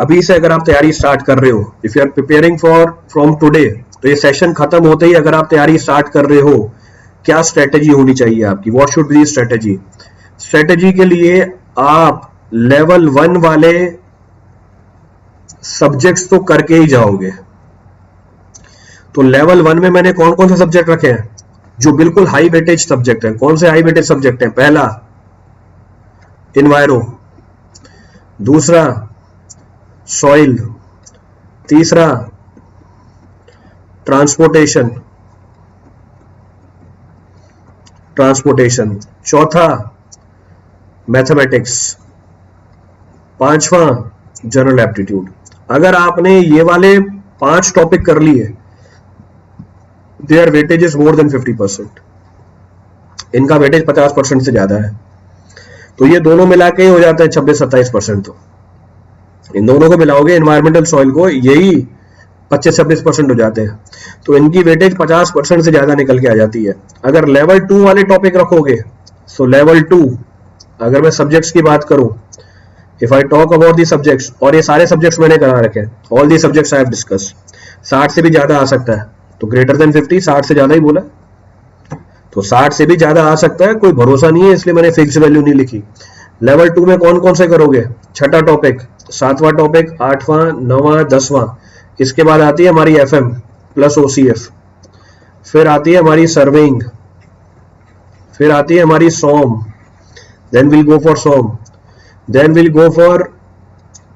अभी से अगर आप तैयारी स्टार्ट कर रहे हो, if you are preparing for from today, तो ये सेशन खत्म होते ही अगर आप तैयारी स्टार्ट कर रहे हो, क्या स्ट्रेटेजी होनी चाहिए आपकी, what should be strategy. Strategy के लिए आप लेवल 1 वाले सब्जेक्ट्स तो करके ही जाओगे। तो लेवल 1 में मैंने कौन कौन से सब्जेक्ट रखे हैं जो बिल्कुल हाई वेटेज सब्जेक्ट हैं। कौन से हाई वेटेज सब्जेक्ट हैं? पहला इन्वायरो, दूसरा सॉइल, तीसरा ट्रांसपोर्टेशन, चौथा मैथमेटिक्स, पांचवा जनरल एप्टीट्यूड। अगर आपने ये वाले 5 टॉपिक कर लिए, their weightage is more than 50%, इनका वेटेज 50% से ज्यादा है। तो ये दोनों मिला के हो जाता है 26-27%। तो इन दोनों को मिलाओगे, एनवायरमेंटल सॉइल को, यही 25-26% हो जाते हैं। तो इनकी वेटेज 50% से ज्यादा निकल के आ जाती है। अगर लेवल 2 वाले टॉपिक रखोगे, सो लेवल 2, अगर मैं सब्जेक्ट्स की बात करूं, if I talk about the subjects, और ये सारे सब्जेक्ट्स मैंने करा रखे हैं, all the subjects I have discuss, 60 से भी ज्यादा आ सकता है। तो ग्रेटर देन 50, 60 से ज्यादा ही बोला, तो 60 से भी ज्यादा आ सकता है, कोई भरोसा नहीं है, इसलिए मैंने फिक्स वैल्यू नहीं लिखी। लेवल 2 में कौन कौन से करोगे? छठा टॉपिक, 7वां टॉपिक, 8वां, 9वां, 10वां। इसके बाद आती है हमारी FM प्लस OCF, फिर आती है हमारी सर्वेइंग, फिर आती है हमारी SOM, then will go for SOM, then will go for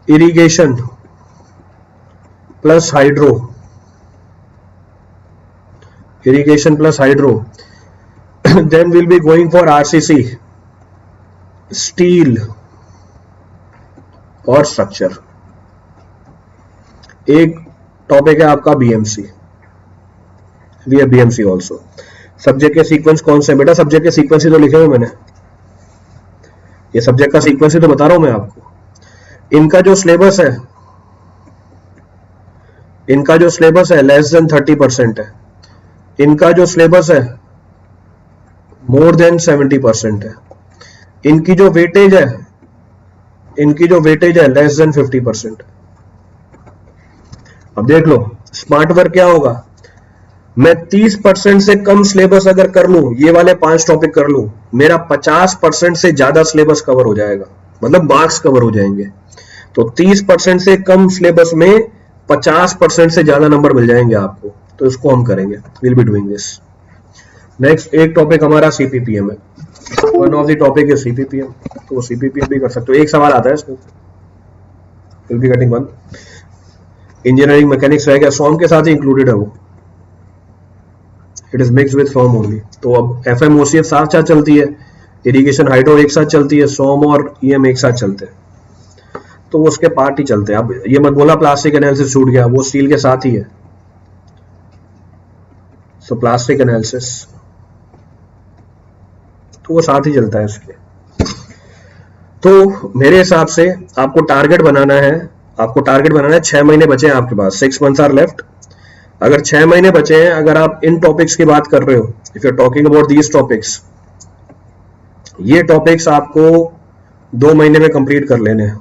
irrigation plus hydro, then we'll be going for RCC, steel और स्ट्रक्चर। एक टॉपिक है आपका BMC, we have BMC also. Subject के सीक्वेंस कौन से? बेटा सब्जेक्ट के सीक्वेंस ही तो लिखे हुए मैंने, ये सब्जेक्ट का सीक्वेंस ही तो बता रहा हूं मैं आपको। इनका जो सिलेबस है लेस देन 30% है, इनका जो सिलेबस है मोर देन 70% है, इनकी जो वेटेज है लेस देन 50%। अब देख लो स्मार्ट वर्क क्या होगा, मैं 30% से कम सिलेबस अगर कर लूं, ये वाले 5 टॉपिक कर लूं, मेरा 50% से ज्यादा सिलेबस कवर हो जाएगा, मतलब मार्क्स कवर हो जाएंगे। तो 30% से कम सिलेबस में 50% से ज्यादा नंबर मिल जाएंगे आपको, तो इसको हम करेंगे, will be doing this. Next एक टॉपिक हमारा CPPM है, वन ऑफ द टॉपिक है CPPM, तो वो CPPM भी कर सकते हो। एक सवाल आता है इसमें, will be cutting one. Engineering mechanics रह गया, SOM के साथ ही इंक्लूडेड है वो, it is mix with SOM only. तो अब FM OCF साथ साथ चलती है, इरिगेशन हाइड्रो एक साथ चलती है, SOM और EM एक साथ चलते हैं, तो वो उसके पार्ट ही चलते हैं। अब ये मत बोला प्लास्टिक एनालिसिस छूट गया, वो स्टील के साथ ही है। सो प्लास्टिक एनालिसिस तो वो साथ ही चलता है इसके। तो मेरे हिसाब से आपको टारगेट बनाना है 6 महीने बचे हैं आपके पास, 6 months आर लेफ्ट। अगर 6 महीने बचे हैं, अगर आप इन टॉपिक्स की बात कर रहे हो, if you are talking about these topics, ये टॉपिक्स आपको 2 महीने में कंप्लीट कर लेने हैं।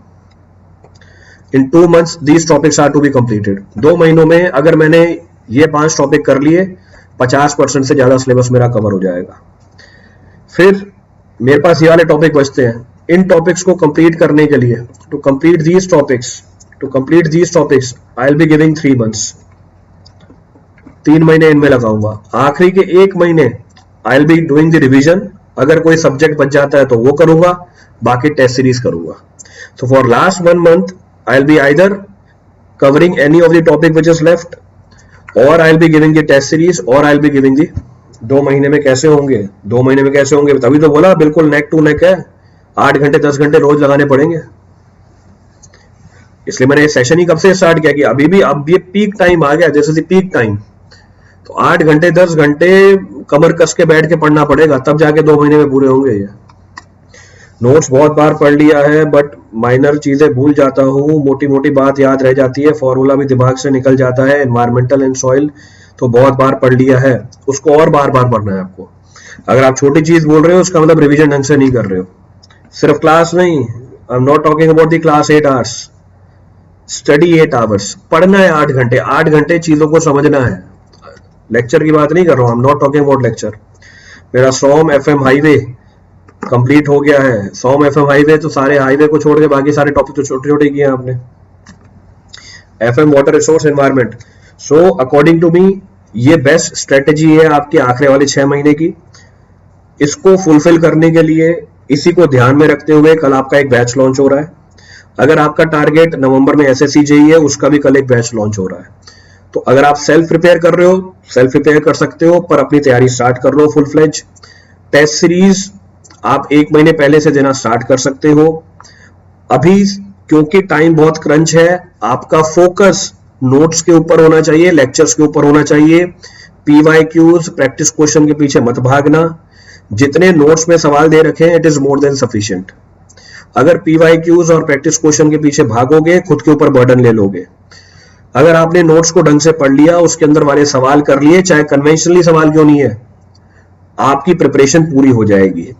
इन 2 months these topics are to be completed. 2 महीनों में अगर मैंने ये 5 टॉपिक कर लिए, 50% से ज्यादा सिलेबस मेरा कवर हो जाएगा। फिर मेरे पास ये वाले टॉपिक बचते हैं, इन टॉपिक्स को कंप्लीट करने के लिए, to complete these topics I will be giving 3 months, 3 महीने इनमें लगाऊंगा। आखिरी के 1 महीने आई will be doing the revision, अगर कोई सब्जेक्ट बच जाता है तो वो करूंगा, बाकी टेस्ट सीरीज करूंगा। So for last 1 month I will be either covering any of the topic which is left, और I will be giving the test series, और I will be giving the 2 महीने में कैसे होंगे, 2 महीने में कैसे होंगे, तभी तो बोला बिल्कुल नेक टू नेक है, 8 घंटे 10 घंटे रोज लगाने पड़ेंगे। इसलिए मैंने सेशन ही कब से स्टार्ट किया कि अभी भी अब ये पीक टाइम आ गया, जैसे पीक टाइम, तो 8 घंटे 10 घंटे कमर कस के बैठ के पढ़ना पड़ेगा, तब जाके 2 महीने में पूरे होंगे। ये नोट्स बहुत बार पढ़ लिया है, बट माइनर चीजें भूल जाता हूँ, मोटी मोटी बात याद रह जाती है, फॉर्मूला भी दिमाग से निकल जाता है। एनवायरमेंटल एंड सॉइल तो बहुत बार पढ़ लिया है, उसको और बार बार पढ़ना है आपको। अगर आप छोटी चीज बोल रहे हो, उसका मतलब रिवीजन ढंग से नहीं कर रहे हो। सिर्फ क्लास नहीं, I am not talking about the class 8 hours, study 8 hours, पढ़ना है 8 घंटे, 8 घंटे चीजों को समझना है। लेक्चर की बात नहीं कर रहा हूं, I am not talking about lecture. मेरा सोम एफएम हाईवे कंप्लीट हो गया है। सोम एफएम हाईवे तो सारे हाईवे को छोड़ के बाकी सारे टॉपिक तो छोटे छोटे किए आपने। FM water resource environment, so according to me ये बेस्ट स्ट्रेटेजी है आपके आखिरी वाले 6 महीने की। इसको फुलफिल करने के लिए इसी को ध्यान में रखते हुए कल आपका एक बैच लॉन्च हो रहा है। अगर आपका टारगेट नवंबर में एसएससी जेईई है, उसका भी कल एक बैच लॉन्च हो रहा है। तो अगर आप सेल्फ प्रिपेयर कर रहे हो, सेल्फ प्रिपेयर कर सकते हो, पर अपनी तैयारी स्टार्ट कर लो फुल फ्लेज। टेस्ट सीरीज आप 1 महीने पहले से देना स्टार्ट कर सकते हो। अभी क्योंकि टाइम बहुत क्रंच है, आपका फोकस नोट्स के ऊपर होना चाहिए, लेक्चर्स के ऊपर होना चाहिए। पीवाईक्यूज प्रैक्टिस क्वेश्चन के पीछे मत भागना। जितने नोट्स में सवाल दे रखे हैं it is more than sufficient. अगर पीवाईक्यूज और प्रैक्टिस क्वेश्चन के पीछे भागोगे खुद के ऊपर बर्डन ले लोगे। अगर आपने नोट्स को ढंग से पढ़ लिया, उसके अंदर वाले सवाल कर लिए, चाहे कन्वेंशनली सवाल क्यों नहीं है, आपकी प्रिपरेशन पूरी हो जाएगी।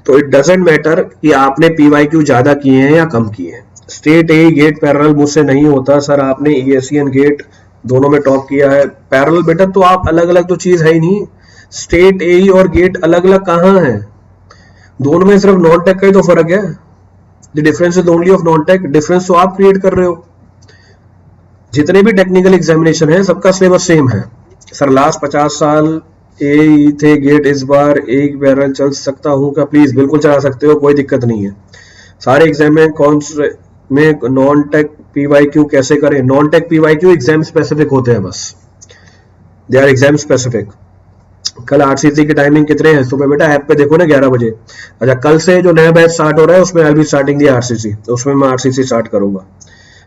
तो इट डजेंट मैटर कि आपने पीवाईक्यू ज्यादा किए हैं या कम किए हैं। स्टेट ए गेट पैरेलल मुझसे नहीं होता सर, आपने ईएसईएन गेट दोनों में टॉप किया है। पैरेलल बेटा तो आप अलग अलग तो चीज है ही नहीं। स्टेट ए और गेट अलग अलग कहाँ है? दोनों में सिर्फ नॉन टेक का ही तो फर्क है। The difference is only of non tech. Difference तो आप क्रिएट कर रहे हो। जितने भी टेक्निकल एग्जामिनेशन है सबका सिलेबस सेम है। सर लास्ट 50 साल ए थे गेट, इस बार एक बैरल चल सकता हूं क्या? प्लीज बिल्कुल चला सकते हो, कोई दिक्कत नहीं है। सारे एग्जाम में कौन में नॉन टेक पीवाईक्यू कैसे करें? Non tech PYQ exam specific होते हैं, बस दे आर एग्जाम स्पेसिफिक। कल आरसीसी की टाइमिंग कितने हैं? सुबह बेटा ऐप पे देखो ना 11 बजे। अच्छा, कल से जो नया बैच स्टार्ट हो रहा है उसमें आई बी स्टार्टिंग दी आरसीसी, उसमें मैं आरसीसी स्टार्ट करूंगा।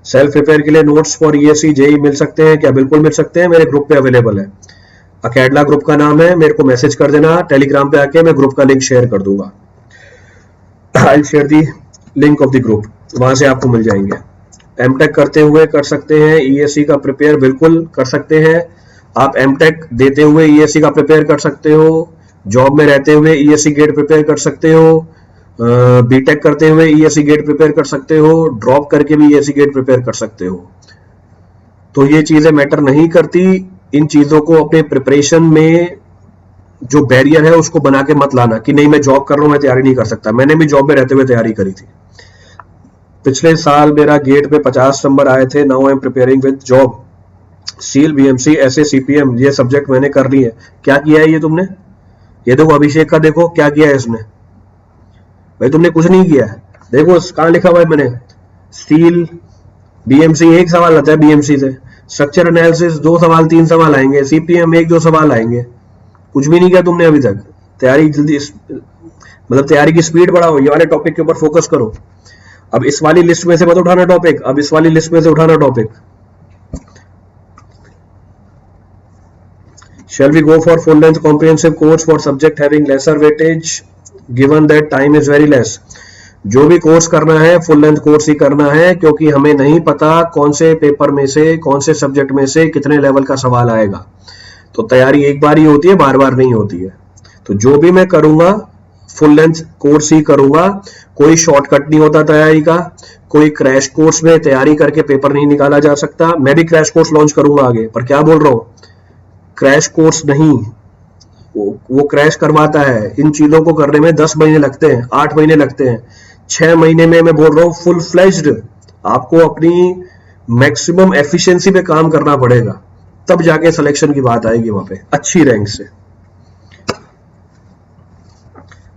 सेल्फ प्रिपेयर के लिए नोट्स फॉर ईएससी जेईई मिल सकते हैं क्या? बिल्कुल मिल सकते हैं, मेरे ग्रुप पे अवेलेबल है। अकेडला ग्रुप का नाम है, मेरे को मैसेज कर देना टेलीग्राम पे आके, मैं ग्रुप का लिंक शेयर कर दूंगा। I share the link of the group, वहां से आपको मिल जाएंगे। एमटेक करते हुए कर सकते हैं ईएससी का प्रिपेयर, बिल्कुल कर सकते हैं। आप एमटेक देते हुए ईएससी का प्रिपेयर कर सकते हो, जॉब में रहते हुए ईएससी गेट प्रिपेयर कर सकते हो, बीटेक करते हुए ईएससी गेट प्रिपेयर कर सकते हो, ड्रॉप करके भी ईएससी गेट प्रिपेयर कर सकते हो। तो ये चीजें मैटर नहीं करती। इन चीजों को अपने प्रिपरेशन में जो बैरियर है उसको बना के मत लाना कि नहीं मैं जॉब कर रहा हूं, मैं तैयारी नहीं कर सकता। मैंने भी जॉब में रहते हुए तैयारी करी थी। पिछले साल मेरा गेट पे 50 नंबर आए थे। Now I am preparing with job, seal, BMC, SA, CPM, ये सब्जेक्ट मैंने कर ली है। क्या किया है ये तुमने? ये देखो अभिषेक का, देखो क्या किया है इसने। भाई तुमने कुछ नहीं किया है। देखो कहां लिखा हुआ है मैंने, स्टील, बीएमसी 1 सवाल आता है बीएमसी से, स्ट्रक्चर एनालिसिस 2 सवाल 3 सवाल आएंगे, सीपीएम 1-2 सवाल आएंगे। कुछ भी नहीं किया तुमने अभी तक। तैयारी जल्दी, मतलब तैयारी की स्पीड बढ़ाओ, ये वाले टॉपिक के ऊपर फोकस करो। अब इस वाली लिस्ट में से मत उठाना टॉपिक, अब इस वाली लिस्ट में से उठाना topic. Shall we go for full length comprehensive course for subject having lesser weightage given that time is very less? जो भी कोर्स करना है फुल लेंथ कोर्स ही करना है, क्योंकि हमें नहीं पता कौन से पेपर में से, कौन से सब्जेक्ट में से कितने लेवल का सवाल आएगा। तो तैयारी एक बार ही होती है, बार बार नहीं होती है। तो जो भी मैं करूंगा फुल लेंथ कोर्स ही करूंगा। कोई शॉर्टकट नहीं होता तैयारी का, कोई क्रैश कोर्स में तैयारी करके पेपर नहीं निकाला जा सकता। मैं भी क्रैश कोर्स लॉन्च करूंगा आगे, पर क्या बोल रहा हूं, क्रैश कोर्स नहीं, वो क्रैश करवाता है। इन चीजों को करने में 10 महीने लगते हैं, 8 महीने लगते हैं। 6 महीने में मैं बोल रहा हूं फुल फ्लेज्ड आपको अपनी मैक्सिमम एफिशिएंसी पे काम करना पड़ेगा, तब जाके सिलेक्शन की बात आएगी वहां पे अच्छी रैंक से।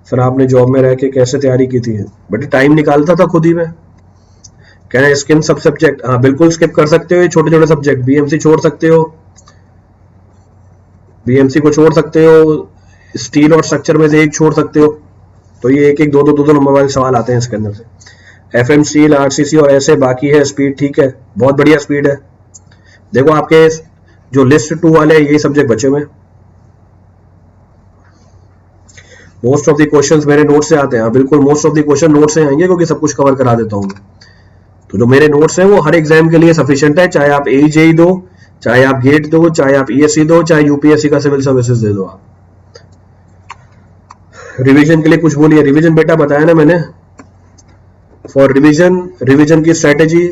सर आपने जॉब में रह के कैसे तैयारी की थी? बट टाइम निकालता था खुद ही में। कहना स्किप सब सब्जेक्ट, हाँ बिल्कुल स्किप कर सकते हो। ये छोटे छोटे सब्जेक्ट, बीएमसी छोड़ सकते हो, बीएमसी को छोड़ सकते हो, स्टील और स्ट्रक्चर में से एक छोड़ सकते हो। तो ये एक एक दो दो नंबर वाले सवाल आते हैं इसके अंदर से। एफएम, स्टील, आरसीसी और ऐसे बाकी है। स्पीड ठीक है, बहुत बढ़िया स्पीड है। देखो आपके जो लिस्ट 2 वाले यही सब्जेक्ट बचे हुए। मोस्ट ऑफ द क्वेश्चंस मेरे नोट से आते हैं। बिल्कुल most of the question note से आएंगे, क्योंकि सब कुछ कवर करा देता हूँ। तो जो मेरे नोट्स हैं वो हर एग्जाम के लिए सफिशिएंट है, चाहे आप एजेई दो, चाहे आप गेट दो, चाहे आप ईएससी दो, चाहे यूपीएससी का सिविल सर्विसेज दे दो आप। रिवीजन के लिए कुछ बोलिए। रिवीजन बेटा बताया ना मैंने, फॉर रिवीजन की स्ट्रेटेजी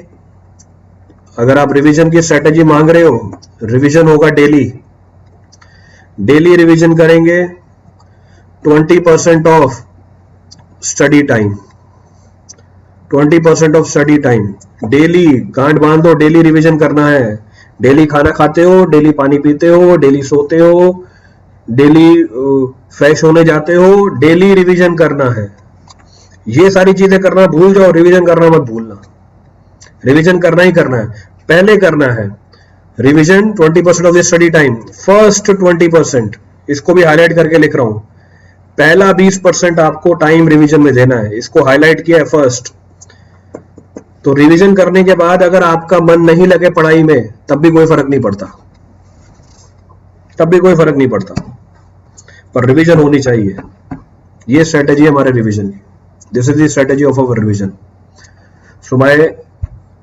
अगर आप रिवीजन की स्ट्रेटेजी मांग रहे हो, रिवीजन होगा डेली, डेली रिवीजन करेंगे 20% of study time, 20% of study time daily. गांठ बांध दो, डेली रिवीजन करना है। डेली खाना खाते हो, डेली पानी पीते हो, डेली सोते हो, डेली फ्रेश होने जाते हो, डेली रिवीजन करना है। ये सारी चीजें करना भूल जाओ, रिवीजन करना मत भूलना। रिवीजन करना ही करना है, पहले करना है revision 20% of the study time, first 20%, इसको भी हाईलाइट करके लिख रहा हूं। पहला 20% आपको टाइम रिवीजन में देना है, इसको हाईलाइट किया है फर्स्ट। तो रिवीजन करने के बाद अगर आपका मन नहीं लगे पढ़ाई में, तब भी कोई फर्क नहीं पड़ता, तब भी कोई फर्क नहीं पड़ता, पर रिवीजन होनी चाहिए। ये स्ट्रेटेजी है हमारे रिवीजन की। This is the strategy of our revision. So my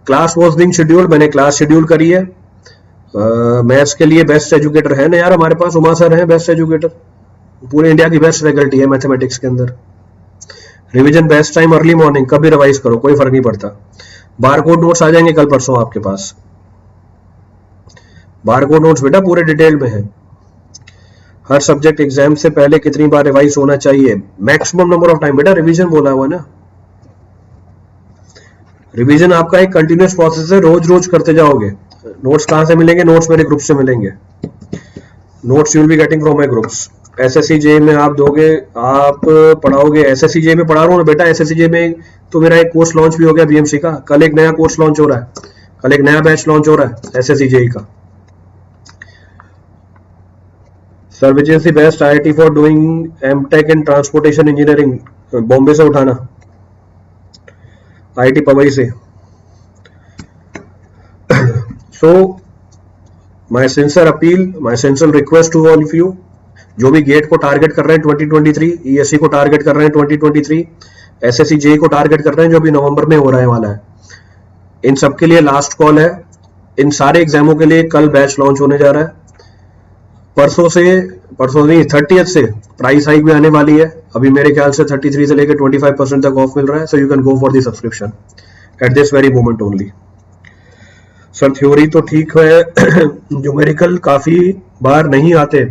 class was being scheduled, मैंने क्लास शेड्यूल करी है। मैथ्स के लिए बेस्ट एजुकेटर है ना यार हमारे पास, उमा सर है बेस्ट एजुकेटर, पूरे इंडिया की बेस्ट फैकल्टी है मैथमेटिक्स के अंदर। Revision best time early morning, कभी रिवाइज करो, कोई फर्क नहीं पड़ता। बारकोड नोट्स आ जाएंगे कल परसों आपके पास, बारकोड नोट्स बेटा पूरे डिटेल में है। हर सब्जेक्ट एग्जाम से पहले कितनी बार रिवाइज होना चाहिए, मैक्सिमम नंबर ऑफ टाइम बेटा रिवीजन बोला हुआ ना। रिवीजन आपका एक कंटिन्यूअस प्रोसेस है, रोज रोज करते जाओगे। नोट्स कहां से मिलेंगे? नोट्स मेरे ग्रुप से मिलेंगे। Notes you will be getting from my groups. SSC JE में आप दोगे, आप पढ़ाओगे। एसएससी जे में पढ़ा रहा हूँ ना बेटा, एसएससी जे में तो मेरा एक कोर्स लॉन्च भी हो गया बीएमसी का। कल एक नया कोर्स लॉन्च हो रहा है, कल एक नया बैच लॉन्च हो रहा है एसएससी जेई का। Sir which is the best IIT for doing MTech in transportation engineering? Bombay से उठाना, आईआईटी पवई से। So my sincere appeal, my sincere request to all of you, जो भी गेट को टारगेट कर रहे हैं 2023, ईएससी को टारगेट कर रहे हैं 2023, एसएससी जेई को टारगेट कर रहे हैं जो भी नवंबर में हो रहा है वाला है, इन सब के लिए लास्ट कॉल है। इन सारे एग्जामों के लिए कल बैच लॉन्च होने जा रहा है। परसों नहीं 30th से प्राइस हाइक भी आने वाली है। अभी मेरे ख्याल से 33 से लेकर 25% तक ऑफ मिल रहा है। So you can go for the subscription at this very moment only. Sir theory तो ठीक है, न्यूमेरिकल काफी बार नहीं आते,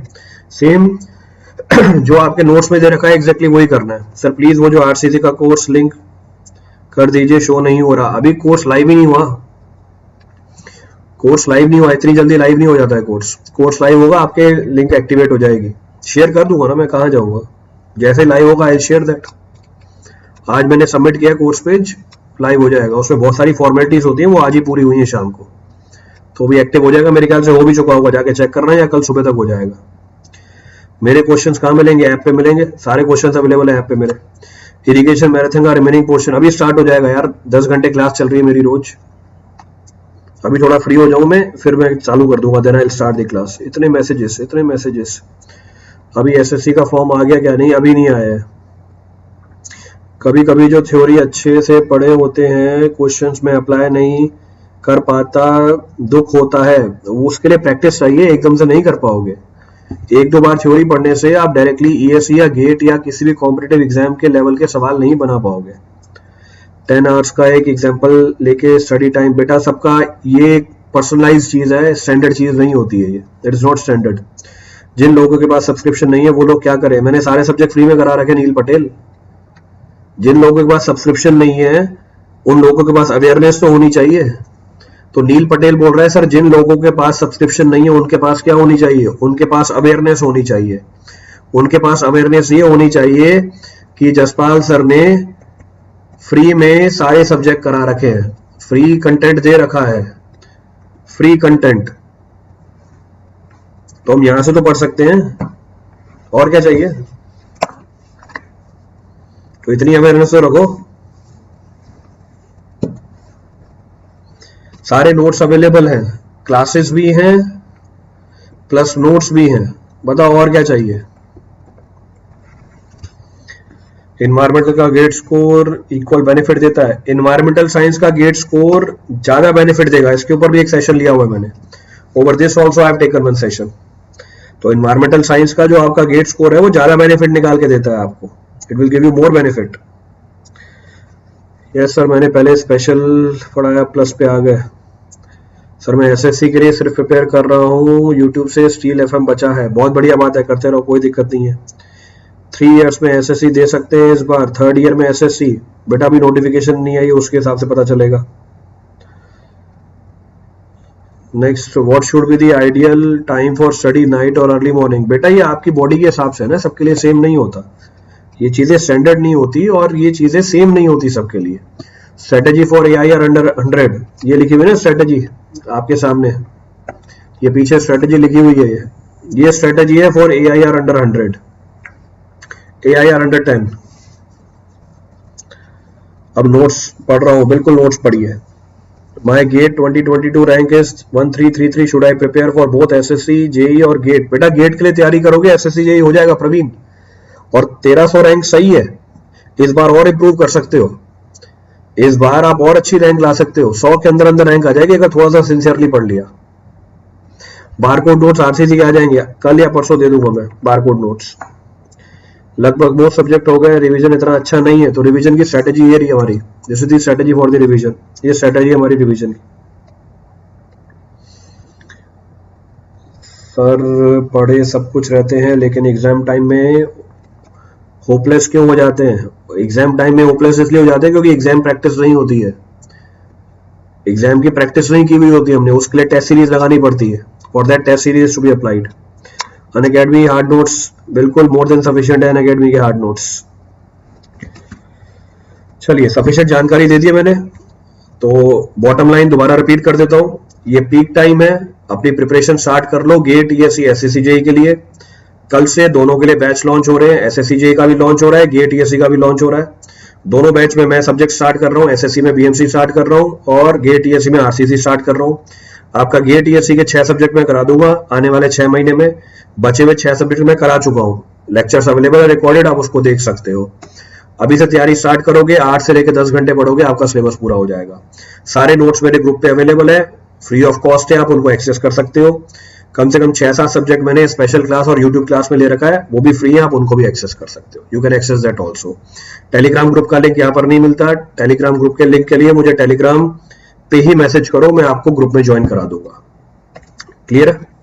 सेम जो आपके नोट्स में दे रखा है एग्जैक्टली वही करना है। सर प्लीज वो जो आरसीसी का कोर्स लिंक कर दीजिए, शो नहीं हो रहा। अभी कोर्स लाइव ही नहीं हुआ, कोर्स लाइव नहीं हुआ, इतनी जल्दी लाइव नहीं हो जाता है कोर्स। कोर्स लाइव होगा, आपके लिंक एक्टिवेट हो जाएगी। शेयर कर दूंगा ना मैं, कहाँ जाऊंगा, जैसे लाइव होगा आई शेयर दैट। आज मैंने सबमिट किया कोर्स पेज, लाइव हो जाएगा। उसमें बहुत सारी फॉर्मेलिटीज होती है, वो आज ही पूरी हुई है शाम को, तो भी एक्टिव हो जाएगा। मेरे ख्याल से हो भी चुका होगा, जाके चेक करना है, या कल सुबह तक हो जाएगा। मेरे क्वेश्चंस कहाँ मिलेंगे? ऐप पे मिलेंगे, सारे क्वेश्चंस अवेलेबल है ऐप पे मेरे। इरिगेशन मैराथन का रिमेनिंग पोर्शन अभी स्टार्ट हो जाएगा यार, 10 घंटे क्लास चल रही है मेरी रोज। अभी थोड़ा फ्री हो जाऊं मैं, फिर मैं चालू कर दूंगा, then I will start the class. इतने मैसेजेस। अभी एसएससी का फॉर्म आ गया क्या? नहीं, अभी नहीं आया है। कभी कभी जो थ्योरी अच्छे से पढ़े होते हैं क्वेश्चंस में अप्लाई नहीं कर पाता, दुख होता है। उसके लिए प्रैक्टिस चाहिए, एकदम से नहीं कर पाओगे। एक दो बार थ्योरी पढ़ने से आप डायरेक्टली ईएससी या गेट या किसी भी कॉम्पिटिटिव एग्जाम के लेवल के सवाल नहीं बना पाओगे। 10 आवर्स का एक एग्जाम्पल लेके स्टडी टाइम, बेटा सबका ये पर्सनलाइज चीज है, स्टैंडर्ड चीज नहीं होती है ये, इट इज नॉट स्टैंडर्ड। जिन लोगों के पास सब्सक्रिप्शन नहीं है वो लोग क्या करें? मैंने सारे सब्जेक्ट फ्री में करा रखे नील पटेल। जिन लोगों के पास सब्सक्रिप्शन नहीं है उन लोगों के पास अवेयरनेस तो होनी चाहिए। तो नील पटेल बोल रहा है सर जिन लोगों के पास सब्सक्रिप्शन नहीं है उनके पास क्या होनी चाहिए? उनके पास अवेयरनेस होनी चाहिए। उनके पास अवेयरनेस ये होनी चाहिए कि जसपाल सर ने फ्री में सारे सब्जेक्ट करा रखे हैं, फ्री कंटेंट दे रखा है, फ्री कंटेंट, तो हम यहां से तो पढ़ सकते हैं, और क्या चाहिए? तो इतनी अवेयरनेस तो रखो। सारे नोट्स अवेलेबल हैं, क्लासेस भी हैं प्लस नोट्स भी हैं। बताओ और क्या चाहिए? इन्वायरमेंटल का गेट स्कोर इक्वल बेनिफिट देता है। इन्वायरमेंटल साइंस का गेट स्कोर ज्यादा बेनिफिट देगा। इसके ऊपर भी एक सेशन लिया हुआ है मैंने। Over this also I have taken one session. तो इन्वायरमेंटल साइंस का जो आपका गेट स्कोर है वो ज्यादा बेनिफिट निकाल के देता है आपको। It will give you more benefit. Yes sir, मैंने पहले स्पेशल पढ़ाया, प्लस पे आ गए। सर मैं एसएससी के लिए सिर्फ प्रिपेयर कर रहा हूँ, यूट्यूब से स्टील एफएम बचा है। बहुत बढ़िया बात है, करते रहो, कोई दिक्कत नहीं है। 3 इयर्स में एसएससी दे सकते हैं इस बार, 3rd ईयर में एसएससी। बेटा अभी नोटिफिकेशन नहीं आई, उसके हिसाब से पता चलेगा। Next, what should be the ideal time for study, night और अर्ली मॉर्निंग? बेटा ये आपकी बॉडी के हिसाब से है ना, सबके लिए सेम नहीं होता। ये चीजें स्टैंडर्ड नहीं होती और ये चीजें सेम नहीं होती सबके लिए। स्ट्रेटेजी फॉर AIR अंडर 100, ये लिखी हुई है ना स्ट्रेटेजी आपके सामने, ये पीछे स्ट्रेटेजी लिखी हुई है। ये स्ट्रेटेजी है for AIR under 100, AIR under 10। अब नोट्स पढ़ रहा हूं, बिल्कुल नोट्स पढ़िए। My GATE 2022 rank is 1333, should I prepare for both SSC JEE और गेट? बेटा गेट के लिए तैयारी करोगे, SSC JEE हो जाएगा प्रवीण। और 1300 रैंक सही है, इस बार और इंप्रूव कर सकते हो, इस बार आप और अच्छी रैंक ला सकते हो। 100 के अंदर अंदर रैंक आ जाएगी अगर थोड़ा सा सिंसियरली पढ़ लिया। बारकोड नोट्स RCC के आ जाएंगे, कल या परसों दे दूंगा मैं बारकोड नोट्स। लगभग बहुत सब्जेक्ट हो गए, रिवीजन इतना अच्छा नहीं है, तो रिवीजन की स्ट्रेटेजी ये रही हमारी, this is the strategy for the revision. ये स्ट्रेटेजी हमारी रिवीजन की। सर पढ़े सब कुछ रहते हैं लेकिन एग्जाम टाइम में होपलेस क्यों हो जाते हैं? एग्जाम टाइम में होपलेस इसलिए हो जाते हैं क्योंकि एग्जाम प्रैक्टिस नहीं होती है, एग्जाम की प्रैक्टिस नहीं की हुई होती है हमने, उसके लिए टेस्ट सीरीज लगानी पड़ती है। For that test series to be applied. Unacademy hard notes बिल्कुल मोर देन सफिशिएंट है, अनअकैडमी के हार्ड नोट्स। चलिए सफिशिएंट जानकारी दे दी मैंने, तो बॉटम लाइन दोबारा रिपीट कर देता हूं। ये पीक टाइम है, अपनी प्रिपरेशन स्टार्ट कर लो गेट TSC SSC JEE के लिए। कल से दोनों के लिए बैच लॉन्च हो रहे हैं, SSC JEE का भी लॉन्च हो रहा है, गेट TSC का भी लॉन्च हो रहा है। दोनों बैच में मैं सब्जेक्ट स्टार्ट कर रहा हूँ, SSC में BMC स्टार्ट कर रहा हूँ और गेट TSC में RCC स्टार्ट कर रहा हूँ। आपका गेट TSC के 6 सब्जेक्ट में करा दूंगा आने वाले 6 महीने में, बचे हुए 6 सब्जेक्ट में करा चुका हूँ। लेक्चर्स अवेलेबल है रिकॉर्डेड, आप उसको देख सकते हो। अभी से तैयारी स्टार्ट करोगे, 8 से लेकर 10 घंटे पढ़ोगे, आपका सिलेबस पूरा हो जाएगा। सारे नोट्स मेरे ग्रुप पे अवेलेबल है, फ्री ऑफ कॉस्ट है, आप उनको एक्सेस कर सकते हो। कम से कम 6-7 सब्जेक्ट मैंने स्पेशल क्लास और यूट्यूब क्लास में ले रखा है, वो भी फ्री है, आप उनको भी एक्सेस कर सकते हो। You can access that also. Telegram group का लिंक यहाँ पर नहीं मिलता, टेलीग्राम ग्रुप के लिंक के लिए मुझे टेलीग्राम पे ही मैसेज करो, मैं आपको ग्रुप में ज्वाइन करा दूंगा। क्लियर है?